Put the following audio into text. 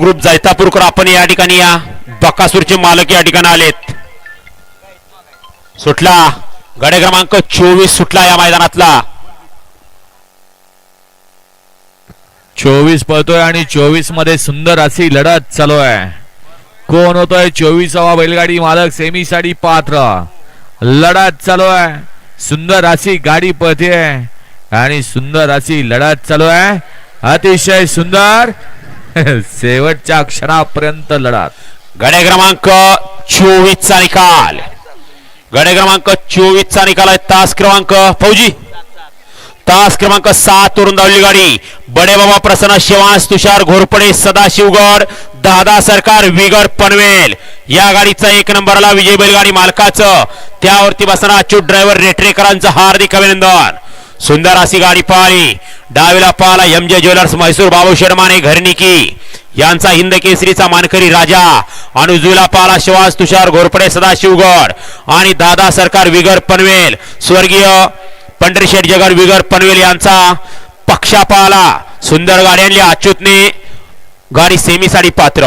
Group जैतापूरकर आपण या ठिकाणी या बकासूरचे मालक या ठिकाणी आलेत। सुटला गडे क्रमांक 24 सुटला या मैदानातला 24 पळतोय आणि 24 मध्ये सुंदर अशी लढत चालू आहे। कोण होतोय 24वा बैलगाडी मालक सेमी साठी पात्र लढत चालू आहे। सुंदर अशी गाडी पळते आणि सुंदर अशी लढत चालू आहे। अतिशय सुंदर शेवटच्या क्षणापर्यंत लढत। गडे क्रमांक 24 चा निकाल गडे क्रमांक 24 चा निकाल आहे। तास क्रमांक फौजी तास क्रमांक 7 वरून धावली गाडी बडे बाबा प्रसन्न शिवांश तुषार घोरपडे सदाशिवगड दादा सरकार विगड पनवेल या गाडीचा 1 नंबरला विजय बैलगाडी मालकाचं त्यावरती बसणारा अच्युत ड्रायव्हर रेटरेकरांचं हार्दिक अभिनंदन। सुंदर अशी गाडी पाहिली डावीला पाला एमजे ज्वेलर्स म्हैसूर बाबू शर्माने घरनिकी यांचा हिंद केसरीचा मानकरी राजा आणि उजवीला पाला शिवांश तुषार घोरपडे सदाशिवगड आणि दादा सरकार विगड पनवेल स्वर्गीय पंढरीशेठ जगन विगर पनवेल यांचा पक्षा पाला। सुंदर गाडी आणली अच्युतने गाडी सेमीसाठी पात्र।